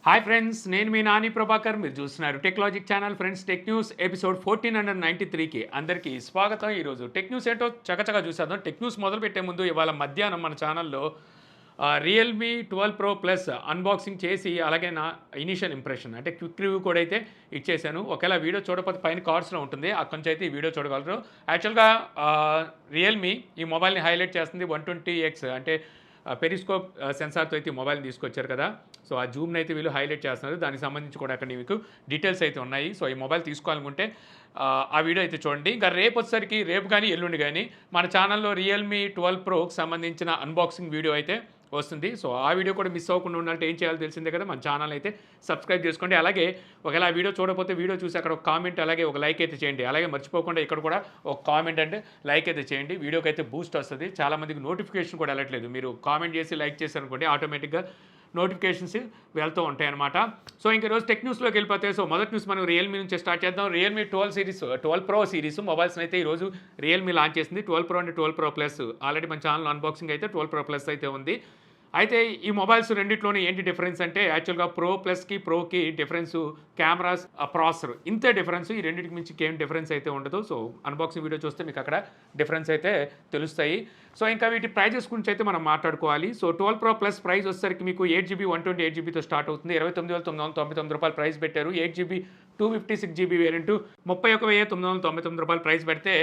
Hi friends, నేను మీ నాని ప్రభాకర్. మీరు చూస్తున్నారు Techlogic channel. Friends, tech news episode 1493కి అందరికీ స్వాగతం. ఈరోజు టెక్ న్యూస్ ఏంటో చకచకా చూసేద్దాం. టెక్ న్యూస్ మొదలు పెట్టే ముందు ఇవాళ మధ్యాహ్నం మన ఛానల్లో రియల్మీ 12 Pro ప్లస్ అన్బాక్సింగ్ చేసి అలాగే నా ఇనీషియల్ ఇంప్రెషన్ అంటే క్విక్ రివ్యూ కూడా అయితే ఇచ్చేసాను. ఒకవేళ వీడియో చూడకపోతే పైన కార్డ్స్లో ఉంటుంది, అక్కడి నుంచి అయితే ఈ వీడియో చూడగలరు. యాక్చువల్గా రియల్మీ ఈ మొబైల్ని హైలైట్ చేస్తుంది 120x అంటే పెరిస్కోప్ సెన్సార్తో అయితే ఈ మొబైల్ని తీసుకొచ్చారు కదా. సో ఆ జూమ్ని అయితే వీళ్ళు హైలైట్ చేస్తున్నారు. దానికి సంబంధించి కూడా అక్కడ మీకు డీటెయిల్స్ అయితే ఉన్నాయి. సో ఈ మొబైల్ తీసుకోవాలనుకుంటే ఆ వీడియో అయితే చూడండి. ఇంకా రేపు వచ్చేసరికి రేపు కానీ ఎల్లుండి కానీ మన ఛానల్లో రియల్మీ 12 Proకి సంబంధించిన అన్బాక్సింగ్ వీడియో అయితే వస్తుంది. సో ఆ వీడియో కూడా మిస్ అవ్వకుండా ఉండాలంటే ఏం చేయాలో తెలిసిందే కదా, మన ఛానల్ అయితే సబ్స్క్రైబ్ చేసుకోండి. అలాగే ఒకవేళ ఆ వీడియో చూడకపోతే వీడియో చూసి అక్కడ ఒక కామెంట్ అలాగే ఒక లైక్ అయితే చేయండి. అలాగే మర్చిపోకుండా ఇక్కడ కూడా ఒక కామెంట్ అంటే లైక్ అయితే చేయండి. వీడియోకి అయితే బూస్ట్ వస్తుంది. చాలామందికి నోటిఫికేషన్ కూడా వెళ్ళట్లేదు. మీరు కామెంట్ చేసి లైక్ చేశారనుకోండి ఆటోమేటిక్గా నోటిఫికేషన్స్ వెళ్తూ ఉంటాయి అనమాట. సో ఇంక రోజు టెక్ న్యూస్లోకి వెళ్ళిపోతే, సో మొదటి న్యూస్ మనం రియల్మీ నుంచి స్టార్ట్ చేద్దాం. రియల్మీ 12 Pro సిరీస్ మొబైల్స్ అయితే ఈరోజు రియల్మీ లాంచ్ చేసింది. 12 Pro అంటే 12 Pro ప్లస్. ఆల్రెడీ మన ఛానల్ అన్బాక్సింగ్ అయితే 12 Pro ప్లస్ అయితే ఉంది. అయితే ఈ మొబైల్స్ రెండిట్లోనే ఏంటి డిఫరెన్స్ అంటే, యాక్చువల్గా ప్రో ప్లస్కి ప్రోకి డిఫరెన్స్ కెమెరాస్, ప్రాసెసర్, ఇంతే డిఫరెన్స్. ఈ రెండింటికి మించి ఏం డిఫరెన్స్ అయితే ఉండదు. సో అన్బాక్సింగ్ వీడియో చూస్తే మీకు అక్కడ డిఫరెన్స్ అయితే తెలుస్తాయి. సో ఇంకా వీటి ప్రైజెస్ గురించి అయితే మనం మాట్లాడుకోవాలి. సో 12 Pro ప్లస్ ప్రైస్ వచ్చేసరికి మీకు 8GB 128GBతో స్టార్ట్ అవుతుంది. 29,999 రూపాయలు ప్రైస్ పెట్టారు. 8GB 256GB వేరియంట్ 31,999 రూపాయలు ప్రైస్ పెడితే,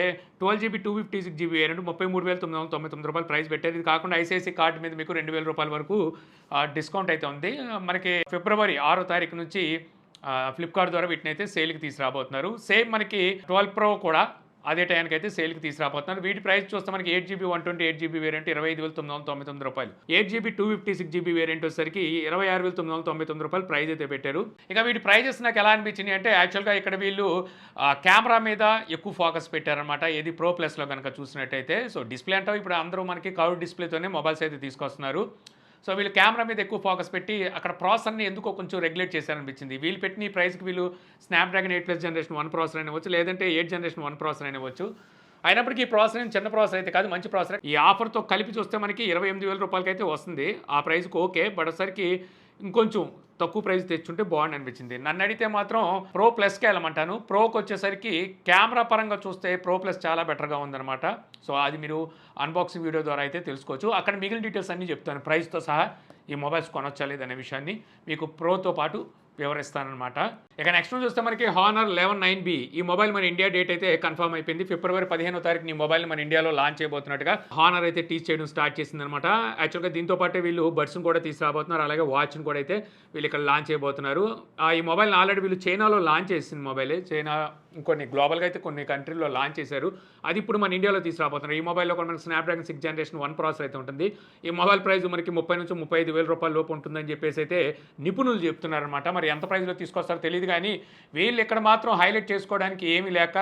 12GB 256GB వేరియంట్ 33,999 రూపాయలు ప్రైస్ పెట్టారు. ఇది కాకుండా ఐసిఐసి కార్డు మీద మీకు 2,000 రూపాయల వరకు డిస్కౌంట్ అయితే ఉంది. మనకి ఫిబ్రవరి 6వ తారీఖు నుంచి ఫ్లిప్కార్ట్ ద్వారా వీటిని అయితే సేల్కి తీసుకురాబోతున్నారు. సేమ్ మనకి 12 Pro కూడా అదే టైంకి అయితే సేల్కి తీసుకురాబోతున్నారు. వీటి ప్రైస్ చూస్తే మనకి 8GB 128GB వేరియంట్ 25,999 రూపాయలు, 8GB 256GB వేరియంట్ వచ్చేసరికి 26,999 రూపాయలు ప్రైస్ అయితే పెట్టారు. ఇక వీటి ప్రైజెస్ నాకు ఎలా అనిపించింది అంటే, యాక్చువల్గా ఇక్కడ వీళ్ళు కెమెరా మీద ఎక్కువ ఫోకస్ పెట్టారనమాట. ఏది ప్రో ప్లస్లో కనుక చూసినట్టయితే. సో డిస్ప్లే అంటే ఇప్పుడు అందరూ మనకి కర్వ్ డిస్ప్లేతోనే మొబైల్స్ అయితే తీసుకొస్తున్నారు. సో వీళ్ళు కెమెరా మీద ఎక్కువ ఫోకస్ పెట్టి అక్కడ ప్రాసెసర్ని ఎందుకో కొంచెం రెగ్యులేట్ చేశారనిపించింది. వీళ్ళు పెట్టిన ఈ ప్రైస్కి వీళ్ళు స్నాప్డ్రాగన్ 8+ జనరేషన్ 1 ప్రాసెసర్ అయినవచ్చు, లేదంటే 8 జనరేషన్ 1 ప్రాసెసర్ అయినవచ్చు. అయినప్పటికీ ఈ ప్రాసెసర్ చిన్న ప్రాసెసర్ అయితే కాదు, మంచి ప్రాసెసర్. ఈ ఆఫర్తో కలిపి చూస్తే మనకి 28,000 రూపాయలకి అయితే వస్తుంది. ఆ ప్రైస్కి ఓకే, బట్ ఒకసారికి ఇంకొంచెం తక్కువ ప్రైస్ తెచ్చుంటే బాగుండి అనిపించింది. నన్ను అడిగితే మాత్రం ప్రో ప్లస్కే వెళ్ళమంటాను. ప్రోకి వచ్చేసరికి కెమెరా పరంగా చూస్తే ప్రో ప్లస్ చాలా బెటర్గా ఉందన్నమాట. సో అది మీరు అన్బాక్సింగ్ వీడియో ద్వారా అయితే తెలుసుకోవచ్చు. అక్కడ మిగిలిన డీటెయిల్స్ అన్నీ చెప్తాను, ప్రైస్తో సహా ఈ మొబైల్స్ కొనొచ్చా లేదనే విషయాన్ని మీకు ప్రోతో పాటు వివరిస్తానమాట. ఇక నెక్స్ట్ చూస్తే మనకి హానర్ 11 9B ఈ మొబైల్ మన ఇండియా డేట్ అయితే కన్ఫర్మ్ అయిపోయింది. ఫిబ్రవరి 15వ తారీఖు ఈ మొబైల్ మన ఇండియాలో లాంచ్ చేయబోతున్నట్టుగా హానర్ అయితే టీచ్ చేయడం స్టార్ట్ చేసింది అనమాట. యాక్చువల్గా దీంతో పాటు వీళ్ళు బడ్స్ని కూడా తీసుకురాబోతున్నారు, అలాగే వాచ్ని కూడా అయితే వీళ్ళు ఇక్కడ లాంచ్ చేయబోతున్నారు. ఈ మొబైల్ని ఆల్రెడీ వీళ్ళు చైనాలో లాంచ్ చేసింది మొబైల్. చైనా ఇంకొన్ని గ్లోబల్గా అయితే కొన్ని కంట్రీల్లో లాంచ్ చేశారు. అది ఇప్పుడు మన ఇండియాలో తీసుకురాబోతున్నారు. ఈ మొబైల్లో కూడా మనకి స్నాప్డ్రాగన్ 6 జనరేషన్ 1 ప్రాసెసర్ అయితే ఉంటుంది. ఈ మొబైల్ ప్రైస్ మనకి 30 నుంచి 35,000 రూపాయల లోపు ఉంటుందని చెప్పేసి అయితే నిపుణులు చెప్తున్నారన్నమాట. మరి ఎంత ప్రైస్లో తీసుకొస్తారో తెలియదు, కానీ వీళ్ళు ఇక్కడ మాత్రం హైలైట్ చేసుకోవడానికి ఏమీ లేక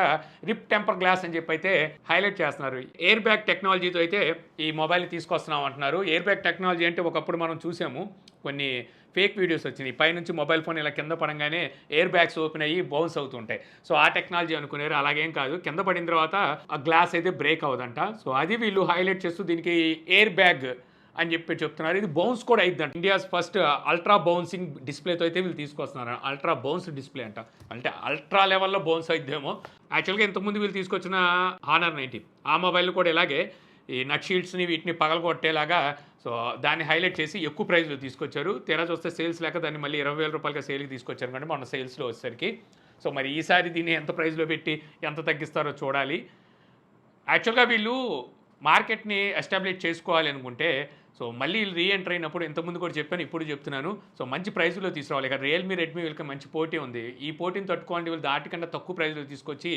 రిప్ టెంపర్ గ్లాస్ అని చెప్పి అయితే హైలైట్ చేస్తున్నారు. ఎయిర్ బ్యాగ్ టెక్నాలజీతో అయితే ఈ మొబైల్ని తీసుకొస్తున్నాం అంటున్నారు. ఎయిర్ బ్యాగ్ టెక్నాలజీ అంటే ఒకప్పుడు మనం చూసాము, కొన్ని ఫేక్ వీడియోస్ వచ్చినాయి. పైనుంచి మొబైల్ ఫోన్ ఇలా కింద పడంగానే ఎయిర్ బ్యాగ్స్ ఓపెన్ అయ్యి బౌన్స్ అవుతుంటాయి. సో ఆ టెక్నాలజీ అనుకునేరు. అలాగేం కాదు, కింద పడిన తర్వాత ఆ గ్లాస్ అయితే బ్రేక్ అవ్వదంట. సో అది వీళ్ళు హైలైట్ చేస్తూ దీనికి ఎయిర్ బ్యాగ్ అని చెప్పి చెప్తున్నారు. ఇది బౌన్స్ కూడా అయిద్దంట. ఇండియాస్ ఫస్ట్ అల్ట్రా బౌన్సింగ్ డిస్ప్లేతో అయితే వీళ్ళు తీసుకొస్తున్నారు. అల్ట్రా బౌన్స్ డిస్ప్లే అంట, అంటే అల్ట్రా లెవెల్లో బౌన్స్ అయిద్దేమో. యాక్చువల్గా ఇంతకుముందు వీళ్ళు తీసుకొచ్చిన హానర్ 90 ఆ మొబైల్ కూడా ఇలాగే ఈ నట్ షీల్డ్స్ని వీటిని పగలగొట్టేలాగా సో దాన్ని హైలైట్ చేసి ఎక్కువ ప్రైస్లో తీసుకొచ్చారు. తెర చూస్తే సేల్స్ లేక దాన్ని మళ్ళీ 20,000 రూపాయలకి సేల్కి తీసుకొచ్చారు కంటే మొన్న సేల్స్లో వచ్చేసరికి. సో మరి ఈసారి దీన్ని ఎంత ప్రైస్లో పెట్టి ఎంత తగ్గిస్తారో చూడాలి. యాక్చువల్గా వీళ్ళు మార్కెట్ని ఎస్టాబ్లిష్ చేసుకోవాలి అనుకుంటే, సో మళ్ళీ రీఎంటర్ అయినప్పుడు ఇంతకుముందు కూడా చెప్పాను, ఇప్పుడు చెప్తున్నాను, సో మంచి ప్రైస్లో తీసుకురావాలి. ఇక్కడ రియల్మీ, రెడ్మీ వీళ్ళకి మంచి పోటీ ఉంది. ఈ పోటీని తట్టుకోండి, వీళ్ళు దాటికన్నా తక్కువ ప్రైస్లో తీసుకొచ్చి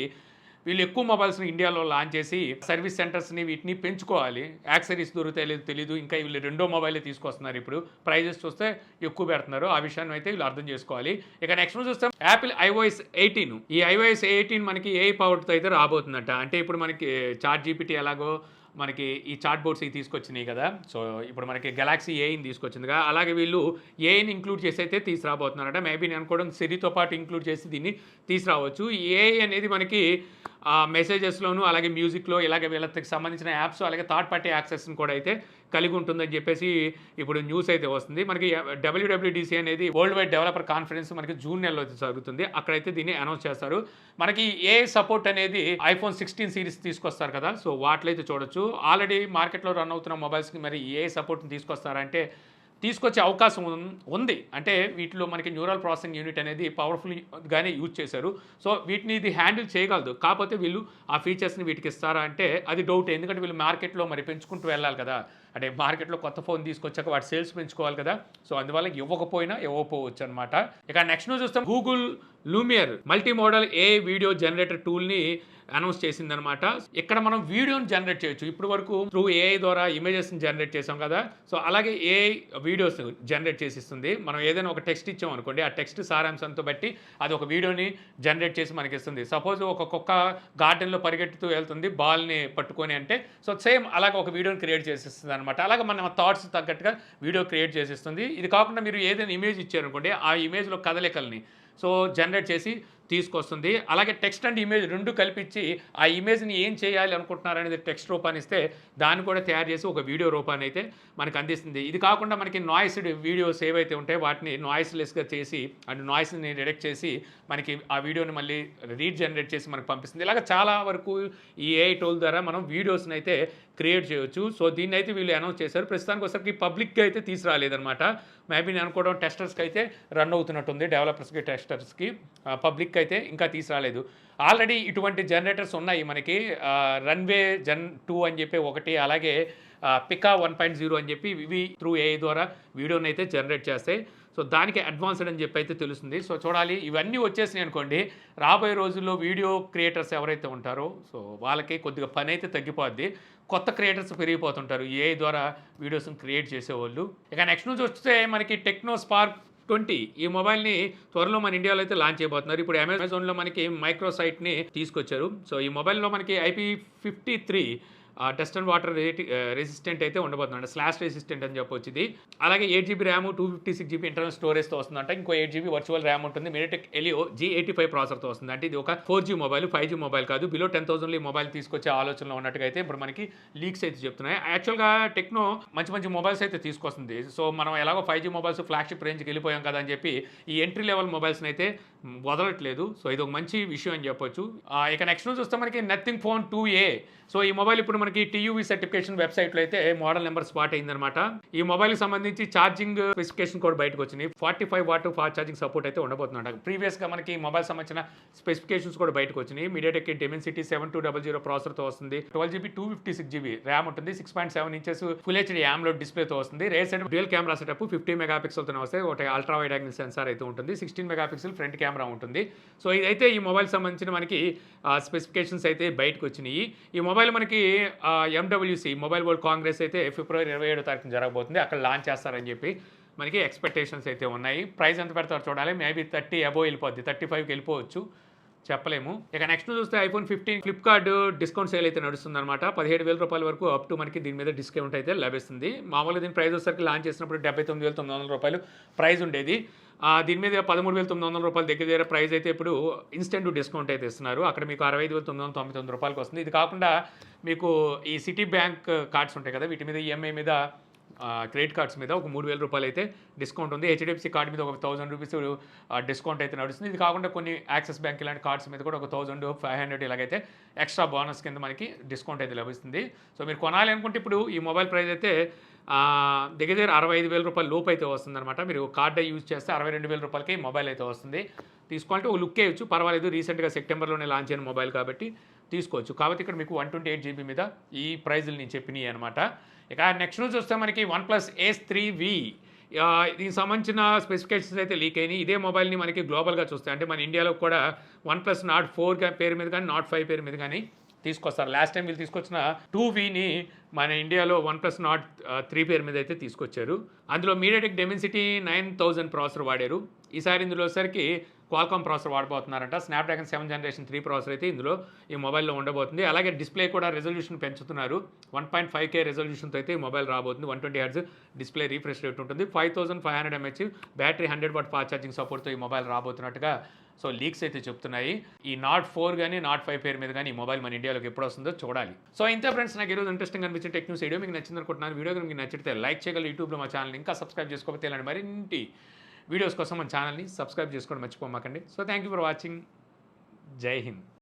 వీళ్ళు ఎక్కువ మొబైల్స్ని ఇండియాలో లాంచ్ చేసి సర్వీస్ సెంటర్స్ని వీటిని పెంచుకోవాలి. యాక్సరీస్ దొరుకుతాయి లేదు తెలీదు. ఇంకా వీళ్ళు రెండో మొబైలే తీసుకొస్తున్నారు. ఇప్పుడు ప్రైజెస్ చూస్తే ఎక్కువ పెడుతున్నారు. ఆ విషయాన్ని అయితే వీళ్ళు అర్థం చేసుకోవాలి. ఇక నెక్స్ట్ చూస్తే యాపిల్ iOS 18 ఈ iOS 18 మనకి AI పవర్తో అయితే రాబోతుందట. అంటే ఇప్పుడు మనకి చాట్ జీపీటీ ఎలాగో మనకి ఈ చాట్ బోర్డ్స్ తీసుకొచ్చినాయి కదా. సో ఇప్పుడు మనకి గెలాక్సీ ఏఐని తీసుకొచ్చిందిగా, అలాగే వీళ్ళు ఏఐని ఇంక్లూడ్ చేసి అయితే తీసుకురాబోతున్నారట. మేబీ నేను అనుకోవడం సిరితో పాటు ఇంక్లూడ్ చేసి దీన్ని తీసుకురావచ్చు. ఈ ఏఐ అనేది మనకి మెసేజెస్లోను అలాగే మ్యూజిక్లో ఇలాగే వీళ్ళకి సంబంధించిన యాప్స్ అలాగే థర్డ్ పార్టీ యాక్సెస్ని కూడా అయితే కలిగి ఉంటుందని చెప్పేసి ఇప్పుడు న్యూస్ అయితే వస్తుంది. మనకి డబ్ల్యూడబ్ల్యూడిసి అనేది వరల్డ్ వైడ్ డెవలపర్ కాన్ఫరెన్స్ మనకి జూన్ నెలలో అయితే జరుగుతుంది. అక్కడైతే దీన్ని అనౌన్స్ చేస్తారు. మనకి ఏ సపోర్ట్ అనేది iPhone 16 సిరీస్ తీసుకొస్తారు కదా, సో వాటిలో అయితే చూడొచ్చు. ఆల్రెడీ మార్కెట్లో రన్ అవుతున్న మొబైల్స్కి మరి ఏ సపోర్ట్ని తీసుకొస్తారంటే తీసుకొచ్చే అవకాశం ఉంది. అంటే వీటిలో మనకి న్యూరల్ ప్రాసెసింగ్ యూనిట్ అనేది పవర్ఫుల్గానే యూజ్ చేశారు. సో వీటిని ఇది హ్యాండిల్ చేయగలదు. కాకపోతే వీళ్ళు ఆ ఫీచర్స్ని వీటికి ఇస్తారా అంటే అది డౌట్. ఎందుకంటే వీళ్ళు మార్కెట్లో మరి పెంచుకుంటూ వెళ్ళాలి కదా, అంటే మార్కెట్లో కొత్త ఫోన్ తీసుకొచ్చాక వాటి సేల్స్ పెంచుకోవాలి కదా. సో అందువల్ల ఇవ్వకపోవచ్చు అనమాట. ఇక నెక్స్ట్ న్యూస్ చూస్తాం. Google Lumiere multimodal video generator టూల్ని అనౌన్స్ చేసిందనమాట. ఇక్కడ మనం వీడియోని జనరేట్ చేయొచ్చు. ఇప్పుడు వరకు త్రూ ఏఐ ద్వారా ఇమేజెస్ని జనరేట్ చేసాం కదా, సో అలాగే ఏఐ వీడియోస్ జనరేట్ చేసిస్తుంది. మనం ఏదైనా ఒక టెక్స్ట్ ఇచ్చాం అనుకోండి, ఆ టెక్స్ట్ సారాంశంతో బట్టి అది ఒక వీడియోని జనరేట్ చేసి మనకి ఇస్తుంది. సపోజ్ ఒక కుక్క గార్డెన్లో పరిగెత్తుతూ వెళ్తుంది బాల్ని పట్టుకొని అంటే, సో సేమ్ అలాగే ఒక వీడియోని క్రియేట్ చేసిస్తుంది అనమాట. అలాగే మన థాట్స్ తగ్గట్టుగా వీడియో క్రియేట్ చేసిస్తుంది. ఇది కాకుండా మీరు ఏదైనా ఇమేజ్ ఇచ్చారనుకోండి, ఆ ఇమేజ్లో కదలికల్ని సో జనరేట్ చేసి తీసుకొస్తుంది. అలాగే టెక్స్ట్ అండ్ ఇమేజ్ రెండు కల్పించి ఆ ఇమేజ్ని ఏం చేయాలి అనుకుంటున్నారు అనేది టెక్స్ట్ రూపాన్ని ఇస్తే దాన్ని కూడా తయారు చేసి ఒక వీడియో రూపాన్ని అయితే మనకు అందిస్తుంది. ఇది కాకుండా మనకి నాయిస్డ్ వీడియోస్ ఏవైతే ఉంటాయో వాటిని నాయిస్లెస్గా చేసి అండ్ నాయిస్ని డిటెక్ట్ చేసి మనకి ఆ వీడియోని మళ్ళీ జనరేట్ చేసి మనకు పంపిస్తుంది. ఇలాగ చాలా వరకు ఈ ఏఐ టూల్ ద్వారా మనం వీడియోస్ని అయితే క్రియేట్ చేయొచ్చు. సో దీన్ని అయితే వీళ్ళు అనౌన్స్ చేశారు. ప్రస్తుతానికి ఒకసారికి పబ్లిక్గా అయితే తీసుకురాలేదనమాట. మేబీ నేను అనుకోవడం టెస్టర్స్కి అయితే రన్ అవుతున్నట్టుంది, డెవలపర్స్కి టెస్టర్స్కి. పబ్లిక్ అయితే ఇంకా తీసుకురాలేదు. ఆల్రెడీ ఇటువంటి జనరేటర్స్ ఉన్నాయి మనకి. రన్వే జన్ 2 అని చెప్పి ఒకటి, అలాగే పికా 1.0 అని చెప్పి ఇవి త్రూ ఏఐ ద్వారా వీడియోని అయితే జనరేట్ చేస్తాయి. సో దానికి అడ్వాన్స్డ్ అని చెప్పి అయితే తెలుస్తుంది. సో చూడాలి. ఇవన్నీ వచ్చేసినాయి అనుకోండి, రాబోయే రోజుల్లో వీడియో క్రియేటర్స్ ఎవరైతే ఉంటారో సో వాళ్ళకి కొద్దిగా పని అయితే తగ్గిపోద్ది. కొత్త క్రియేటర్స్ పెరిగిపోతుంటారు ఏఐ ద్వారా వీడియోస్ని క్రియేట్ చేసేవాళ్ళు. ఇక నెక్స్ట్ నుంచి వస్తే మనకి టెక్నో స్పార్క్ 20 ఈ మొబైల్ని త్వరలో మన ఇండియాలో అయితే లాంచ్ చేయబోతున్నారు. ఇప్పుడు అమెజాన్లో మనకి మైక్రోసైట్ని తీసుకొచ్చారు. సో ఈ మొబైల్లో మనకి IP53 dust and water resistant అయితే ఉండబోతుందంట, స్లాష్ రెసిస్టెంట్ అని చెప్పొచ్చు ఇది. అలాగే 8GB ర్యామ్ 256GB ఇంటర్నల్ స్టోరేజ్తో వస్తుందంట. ఇంకో 8GB వర్చువల్ ర్యామ్ ఉంటుంది. MediaTek Helio G85 ప్రాసెసర్తో వస్తుంది. అంటే ఇది ఒక 4G మొబైల్, 5G మొబైల్ కాదు. బిలో 10,000 ఈ మొబైల్ తీసుకొచ్చే ఆలోచనలో ఉన్నట్టుగా అయితే ఇప్పుడు మనకి లీక్స్ అయితే చెప్తున్నాయి. యాక్చువల్గా టెక్నో మంచి మొబైల్స్ అయితే తీసుకొస్తుంది. సో మనం ఎలాగో 5G మొబైల్స్ ఫ్లాగ్షిప్ రేంజ్కి వెళ్ళిపోయాం కదా అని చెప్పి ఈ ఎంట్రీ లెవెల్ మొబైల్స్ని అయితే వదలట్లేదు. సో ఇది ఒక మంచి విషయం అని చెప్పొచ్చు. ఇక నెక్స్ట్ నుంచి చూస్తే మనకి నథింగ్ ఫోన్ 2A. సో ఈ మొబైల్ ఇప్పుడు మనకి TUV సర్టిఫికేషన్ వెబ్సైట్లో అయితే మోడల్ నెంబర్ స్పాట్ అయిందనమాట. ఈ మొబైల్కి సంబంధించి ఛార్జింగ్ స్పెసిఫికేషన్ కూడా బయటకు వచ్చినాయి. 45 వాట్ ఫాస్ట్ ఛార్జింగ్ సపోర్ట్ అయితే ఉండబోతుందంట. ప్రీవియస్గా మనకి మొబైల్ సంబంధించిన స్పెసిఫికేషన్స్ కూడా బయటకు వచ్చినాయి. MediaTek Dimensity 7200 ప్రాసెసర్తో వస్తుంది. 12GB 256GB ర్యామ్ ఉంటుంది. 6.7 ఇంచెస్ ఫుల్ HD AMOLED డిస్ప్లేతో వస్తుంది. Rare side dual camera setup 50 మెగాపిక్సెల్తో వస్తాయి. ఒకటి అల్ట్రా వైడ్ యాంగిల్ సెన్సార్ అయితే ఉంటుంది. 16 మెగాపిక్సెల్ ఫ్రంట్ కెమెరా ఉంటుంది. సో ఇదైతే ఈ మొబైల్ సంబంధించిన మనకి స్పెసిఫికేషన్స్ అయితే బయటకు వచ్చినాయి. ఈ మొబైల్ మనకి MWC మొబైల్ వరల్డ్ కాంగ్రెస్ అయితే ఫిబ్రవరి 27 జరగబోతుంది. అక్కడ లాంచ్ చేస్తారని చెప్పి మనకి ఎక్స్పెక్టేషన్స్ అయితే ఉన్నాయి. ప్రైస్ ఎంత పెడతారో చూడాలి. మేబీ 30 అబోవ్ వెళ్ళిపోద్ది, 35కి వెళ్ళిపోవచ్చు, చెప్పలేము. ఇక నెక్స్ట్ చూస్తే iPhone 15 ఫ్లిప్కార్ట్ డిస్కౌంట్ సేల్ అయితే నడుస్తుంది అనమాట. 17,000 రూపాయల వరకు అప్ టు మనకి దీని మీద డిస్కౌంట్ అయితే లభిస్తుంది. మామూలుగా దీని ప్రైస్ వచ్చేసరికి లాంచ్ చేసినప్పుడు 79,900 రూపాయలు ప్రైస్ ఉండేది. దీని మీద 13,900 రూపాయలు దగ్గర ప్రైస్ అయితే ఇప్పుడు ఇన్స్టెంట్ డిస్కౌంట్ అయితే ఇస్తున్నారు. అక్కడ మీకు 65,999 రూపాయలకి వస్తుంది. ఇది కాకుండా మీకు ఈ సిటీ బ్యాంక్ కార్డ్స్ ఉంటాయి కదా, వీటి మీద ఈఎంఐ మీద క్రెడిట్ కార్డ్స్ మీద ఒక 3,000 రూపాయలు అయితే డిస్కౌంట్ ఉంది. HDFC కార్డు మీద ఒక 1,000 రూపీస్ డిస్కౌంట్ అయితే నడుస్తుంది. ఇది కాకుండా కొన్ని యాక్సిస్ బ్యాంక్ ఇలాంటి కార్డ్స్ మీద కూడా ఒక 1,500 ఇలాగైతే ఎక్స్ట్రా బోనస్ కింద మనకి డిస్కౌంట్ అయితే లభిస్తుంది. సో మీరు కొనాలి అనుకుంటే ఇప్పుడు ఈ మొబైల్ ప్రైస్ అయితే దగ్గర 65,000 రూపాయల లోపు అయితే వస్తుందన్నమాట. మీరు కార్డ్ యూజ్ చేస్తే 62,000 రూపాయలకి మొబైల్ అయితే వస్తుంది. తీసుకోవాలంటే ఒక లుక్ వేయచ్చు, పర్వాలేదు. రీసెంట్గా సెప్టెంబర్లోనే లాంచ్ అయిన మొబైల్ కాబట్టి తీసుకోవచ్చు. కాబట్టి ఇక్కడ మీకు 128GB మీద ఈ ప్రైజులు నేను చెప్పినాయి అనమాట. ఇక నెక్స్ట్ రోజు వస్తే మనకి OnePlus Ace 3V దీనికి సంబంధించిన స్పెసిఫికేషన్స్ అయితే లీక్ అయినాయి. ఇదే మొబైల్ని మనకి గ్లోబల్గా చూస్తే అంటే మన ఇండియాలో కూడా OnePlus Nord 4 పేరు మీద కానీ Nord 5 పేరు మీద కానీ తీసుకొస్తారు. లాస్ట్ టైం వీళ్ళు తీసుకొచ్చిన 2Vని మన ఇండియాలో OnePlus Nord 3 పేరు మీద అయితే తీసుకొచ్చారు. అందులో MediaTek Dimensity 9000 ప్రాసెసర్ వాడారు. ఈసారి ఇందులో సరికి క్వాల్కామ్ ప్రాసెసర్ వాడబోతున్నారంట. స్నాప్డ్రాగన్ 7 జనరేషన్ 3 ప్రాసెసర్ అయితే ఇందులో ఈ మొబైల్లో ఉండబోతుంది. అలాగే డిస్ప్లే కూడా రెజల్యూషన్ పెంచుతున్నారు. 1.5K రెజల్యూషన్తో అయితే ఈ మొబైల్ రాబోతుంది. 120 హెర్ట్జ్ డిస్ప్లే రీఫ్రెష్ రేట్ ఉంటుంది. 5500 mAh battery, 100 watt fast charging సపోర్ట్తో ఈ మొబైల్ రాబోతున్నట్టుగా సో లీక్స్ అయితే చెప్తున్నాయి. ఈ నాట్ 4 కానీ నాట్ 5 పేరు మీద కానీ ఈ మొబైల్ మన ఇండియాలోకి ఎప్పుడు వస్తుందో చూడాలి. సో ఇంతే ఫ్రెండ్స్, నాకు ఈరోజు ఇంట్రెస్టింగ్ అనిపించిన టెక్ న్యూస్ వీడియో మీకు నచ్చింది అనుకుంటున్నాను. వీడియో మీకు నచ్చితే లైక్ చేయగలరు. యూట్యూబ్లో మా ఛానల్ ఇంకా సబ్స్క్రైబ్ చేసుకోకపోతే ఇలాంటి మరిన్ని వీడియోస్ కోసం మన ఛానల్ని సబ్స్క్రైబ్ చేసుకోవడం మర్చిపోమాకండి. So thank you for watching. జై హింద్.